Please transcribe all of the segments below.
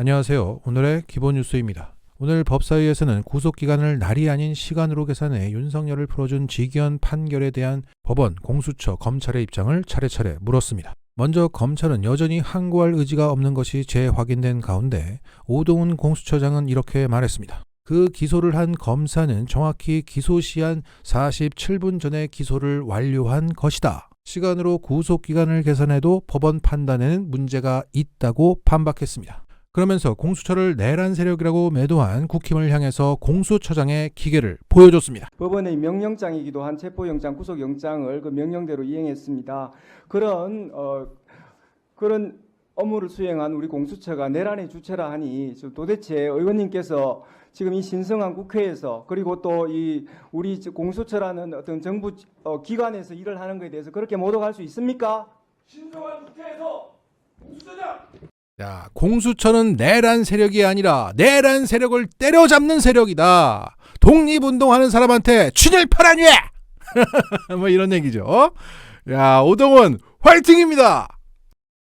안녕하세요. 오늘의 기본 뉴스입니다. 오늘 법사위에서는 구속기간을 날이 아닌 시간으로 계산해 윤석열을 풀어준 지기현 판결에 대한 법원, 공수처, 검찰의 입장을 차례차례 물었습니다. 먼저 검찰은 여전히 항고할 의지가 없는 것이 재확인된 가운데 오동훈 공수처장은 이렇게 말했습니다. 그 기소를 한 검사는 정확히 기소 시한 47분 전에 기소를 완료한 것이다. 시간으로 구속기간을 계산해도 법원 판단에는 문제가 있다고 반박했습니다. 그러면서 공수처를 내란 세력이라고 매도한 국힘을 향해서 공수처장의 기계를 보여줬습니다. 법원의 명령장이기도 한 체포영장, 구속영장을 그 명령대로 이행했습니다. 그런 업무를 수행한 우리 공수처가 내란의 주체라 하니 도대체 의원님께서 지금 이 신성한 국회에서 그리고 또 이 우리 공수처라는 어떤 정부 기관에서 일을 하는 것에 대해서 그렇게 모독할 수 있습니까? 신성한 국회에서 공수처장! 자, 공수처는 내란 세력이 아니라 내란 세력을 때려잡는 세력이다. 독립운동하는 사람한테 친일파란 왜? 뭐 이런 얘기죠. 야, 오동훈 화이팅입니다.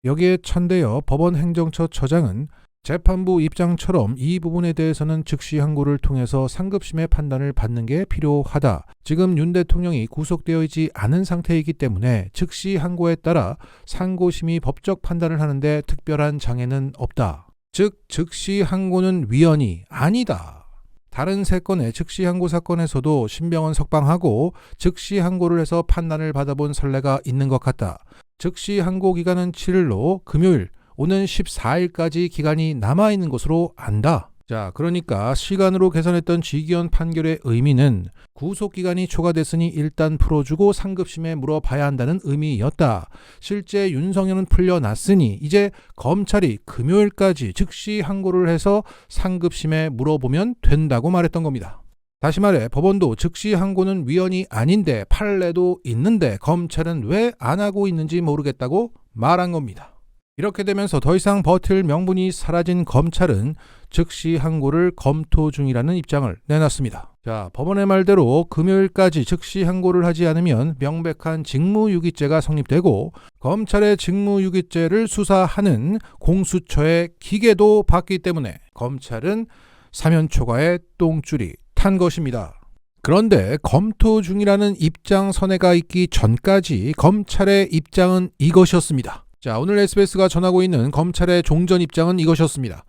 여기에 찬대어 법원 행정처 처장은 재판부 입장처럼 이 부분에 대해서는 즉시 항고를 통해서 상급심의 판단을 받는 게 필요하다. 지금 윤 대통령이 구속되어 있지 않은 상태이기 때문에 즉시 항고에 따라 상고심이 법적 판단을 하는데 특별한 장애는 없다. 즉 즉시 항고는 위헌이 아니다. 다른 세 건의 즉시 항고 사건에서도 신병원 석방하고 즉시 항고를 해서 판단을 받아본 선례가 있는 것 같다. 즉시 항고 기간은 7일로 금요일 오는 14일까지 기간이 남아있는 것으로 안다. 자, 그러니까 시간으로 계산했던 지기현 판결의 의미는 구속기간이 초과됐으니 일단 풀어주고 상급심에 물어봐야 한다는 의미였다. 실제 윤석열은 풀려났으니 이제 검찰이 금요일까지 즉시 항고를 해서 상급심에 물어보면 된다고 말했던 겁니다. 다시 말해 법원도 즉시 항고는 위헌이 아닌데 판례도 있는데 검찰은 왜 안 하고 있는지 모르겠다고 말한 겁니다. 이렇게 되면서 더 이상 버틸 명분이 사라진 검찰은 즉시 항고를 검토 중이라는 입장을 내놨습니다. 자, 법원의 말대로 금요일까지 즉시 항고를 하지 않으면 명백한 직무유기죄가 성립되고 검찰의 직무유기죄를 수사하는 공수처의 기계도 받기 때문에 검찰은 사면 초과의 똥줄이 탄 것입니다. 그런데 검토 중이라는 입장 선회가 있기 전까지 검찰의 입장은 이것이었습니다. 자, 오늘 SBS가 전하고 있는 검찰의 종전 입장은 이것이었습니다.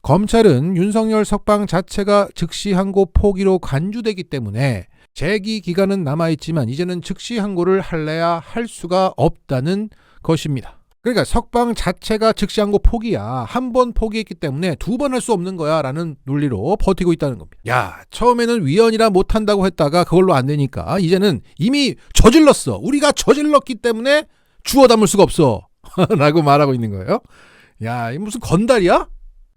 검찰은 윤석열 석방 자체가 즉시 항고 포기로 간주되기 때문에 재기 기간은 남아있지만 이제는 즉시 항고를 할래야 할 수가 없다는 것입니다. 그러니까 석방 자체가 즉시 항고 포기야. 한 번 포기했기 때문에 두 번 할 수 없는 거야 라는 논리로 버티고 있다는 겁니다. 야, 처음에는 위헌이라 못한다고 했다가 그걸로 안 되니까 이제는 이미 저질렀어. 우리가 저질렀기 때문에 주워 담을 수가 없어. 라고 말하고 있는 거예요. 야, 이 무슨 건달이야?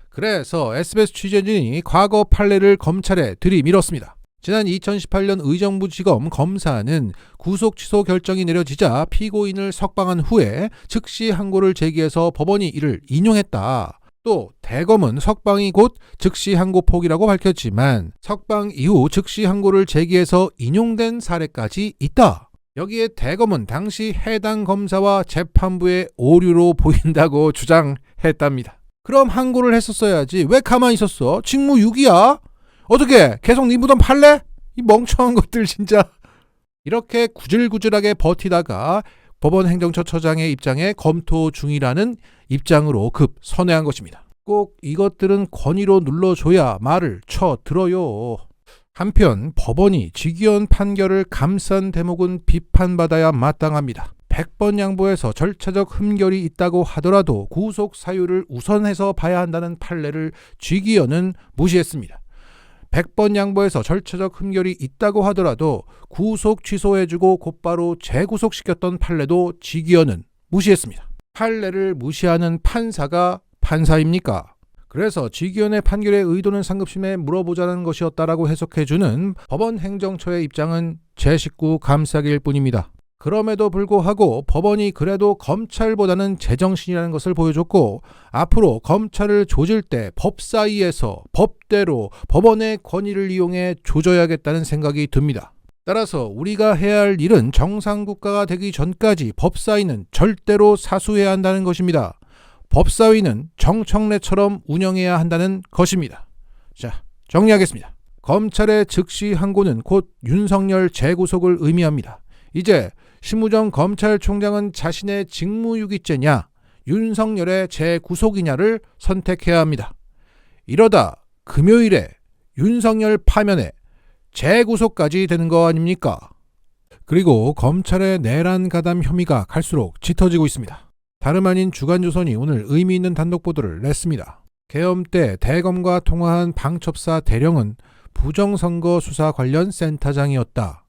그래서 SBS 취재진이 과거 판례를 검찰에 들이밀었습니다. 지난 2018년 의정부지검 검사는 구속 취소 결정이 내려지자 피고인을 석방한 후에 즉시 항고를 제기해서 법원이 이를 인용했다. 또 대검은 석방이 곧 즉시 항고 포기라고 밝혔지만 석방 이후 즉시 항고를 제기해서 인용된 사례까지 있다. 여기에 대검은 당시 해당 검사와 재판부의 오류로 보인다고 주장했답니다. 그럼 항고를 했었어야지. 왜 가만히 있었어? 직무유기야? 어떻게 계속 네 무덤 팔래? 이 멍청한 것들 진짜. 이렇게 구질구질하게 버티다가 법원 행정처 처장의 입장에 검토 중이라는 입장으로 급 선회한 것입니다. 꼭 이것들은 권위로 눌러줘야 말을 쳐들어요. 한편 법원이 지기현 판결을 감싼 대목은 비판받아야 마땅합니다. 100번 양보해서 절차적 흠결이 있다고 하더라도 구속 사유를 우선해서 봐야 한다는 판례를 지기현은 무시했습니다. 100번 양보해서 절차적 흠결이 있다고 하더라도 구속 취소해주고 곧바로 재구속시켰던 판례도 지기현은 무시했습니다. 판례를 무시하는 판사가 판사입니까? 그래서 지기현의 판결의 의도는 상급심에 물어보자는 것이었다라고 해석해주는 법원 행정처의 입장은 제 식구 감싸기일 뿐입니다. 그럼에도 불구하고 법원이 그래도 검찰보다는 제정신이라는 것을 보여줬고 앞으로 검찰을 조질 때 법사위에서 법대로 법원의 권위를 이용해 조져야겠다는 생각이 듭니다. 따라서 우리가 해야 할 일은 정상국가가 되기 전까지 법사위는 절대로 사수해야 한다는 것입니다. 법사위는 정청래처럼 운영해야 한다는 것입니다. 자, 정리하겠습니다. 검찰의 즉시 항고는 곧 윤석열 재구속을 의미합니다. 이제 심우정 검찰총장은 자신의 직무유기죄냐 윤석열의 재구속이냐를 선택해야 합니다. 이러다 금요일에 윤석열 파면에 재구속까지 되는 거 아닙니까? 그리고 검찰의 내란 가담 혐의가 갈수록 짙어지고 있습니다. 다름 아닌 주간조선이 오늘 의미 있는 단독 보도를 냈습니다. 계엄 때 대검과 통화한 방첩사 대령은 부정선거 수사 관련 센터장이었다.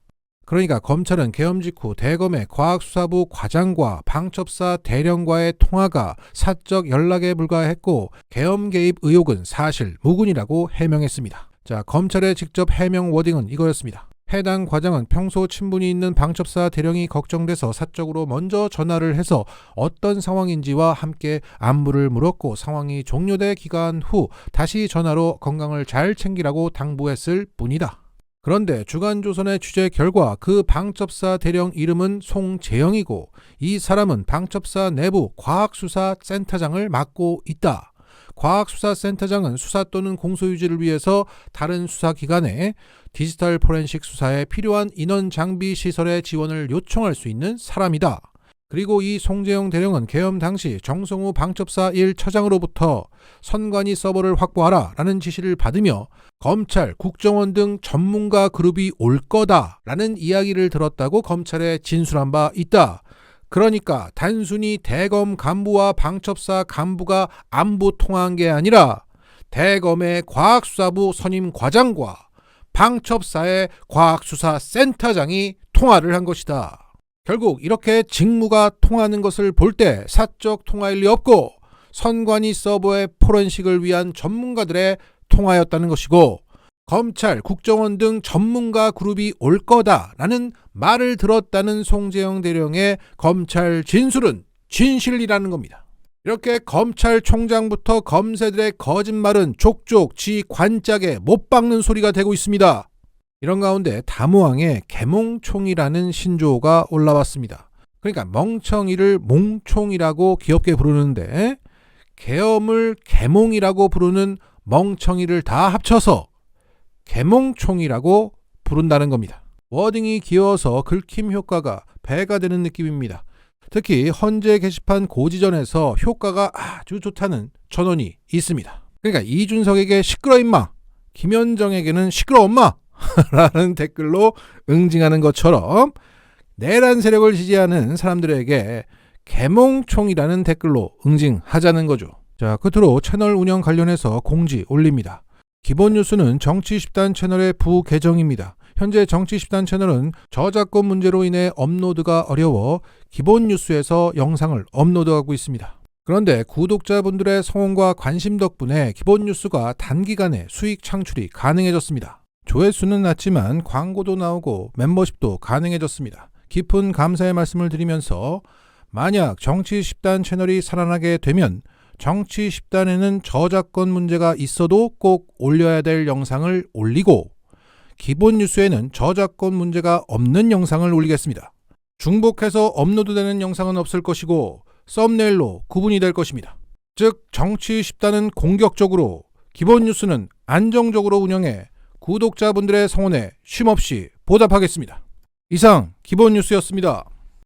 그러니까 검찰은 계엄 직후 대검의 과학수사부 과장과 방첩사 대령과의 통화가 사적 연락에 불과했고 계엄 개입 의혹은 사실 무근이라고 해명했습니다. 자, 검찰의 직접 해명 워딩은 이거였습니다. 해당 과장은 평소 친분이 있는 방첩사 대령이 걱정돼서 사적으로 먼저 전화를 해서 어떤 상황인지와 함께 안부를 물었고 상황이 종료돼 기간 후 다시 전화로 건강을 잘 챙기라고 당부했을 뿐이다. 그런데 주간조선의 취재 결과 그 방첩사 대령 이름은 송재영이고 이 사람은 방첩사 내부 과학수사센터장을 맡고 있다. 과학수사센터장은 수사 또는 공소유지를 위해서 다른 수사기관에 디지털 포렌식 수사에 필요한 인원 장비 시설의 지원을 요청할 수 있는 사람이다. 그리고 이 송재영 대령은 계엄 당시 정성우 방첩사 1처장으로부터 선관위 서버를 확보하라 라는 지시를 받으며 검찰, 국정원 등 전문가 그룹이 올 거다 라는 이야기를 들었다고 검찰에 진술한 바 있다. 그러니까 단순히 대검 간부와 방첩사 간부가 안부 통화한 게 아니라 대검의 과학수사부 선임 과장과 방첩사의 과학수사센터장이 통화를 한 것이다. 결국 이렇게 직무가 통하는 것을 볼 때 사적 통화일 리 없고 선관위 서버의 포렌식을 위한 전문가들의 통화였다는 것이고 검찰, 국정원 등 전문가 그룹이 올 거다라는 말을 들었다는 송재영 대령의 검찰 진술은 진실이라는 겁니다. 이렇게 검찰총장부터 검새들의 거짓말은 족족 지 관짝에 못 박는 소리가 되고 있습니다. 이런 가운데 담우항에 개몽총이라는 신조어가 올라왔습니다. 그러니까 멍청이를 몽총이라고 귀엽게 부르는데 계엄을 개몽이라고 부르는 멍청이를 다 합쳐서 개몽총이라고 부른다는 겁니다. 워딩이 귀여워서 긁힘 효과가 배가 되는 느낌입니다. 특히 헌재 게시판 고지전에서 효과가 아주 좋다는 전원이 있습니다. 그러니까 이준석에게 시끄러 임마, 김현정에게는 시끄러 엄마 라는 댓글로 응징하는 것처럼 내란 세력을 지지하는 사람들에게 개몽총이라는 댓글로 응징하자는 거죠. 자, 끝으로 채널 운영 관련해서 공지 올립니다. 기본뉴스는 정치10단 채널의 부계정입니다. 현재 정치10단 채널은 저작권 문제로 인해 업로드가 어려워 기본뉴스에서 영상을 업로드하고 있습니다. 그런데 구독자분들의 성원과 관심 덕분에 기본뉴스가 단기간에 수익 창출이 가능해졌습니다. 조회수는 낮지만 광고도 나오고 멤버십도 가능해졌습니다. 깊은 감사의 말씀을 드리면서 만약 정치10단 채널이 살아나게 되면 정치10단에는 저작권 문제가 있어도 꼭 올려야 될 영상을 올리고 기본 뉴스에는 저작권 문제가 없는 영상을 올리겠습니다. 중복해서 업로드되는 영상은 없을 것이고 썸네일로 구분이 될 것입니다. 즉 정치10단은 공격적으로 기본 뉴스는 안정적으로 운영해 구독자분들의 성원에 쉼없이 보답하겠습니다. 이상 기본 뉴스였습니다.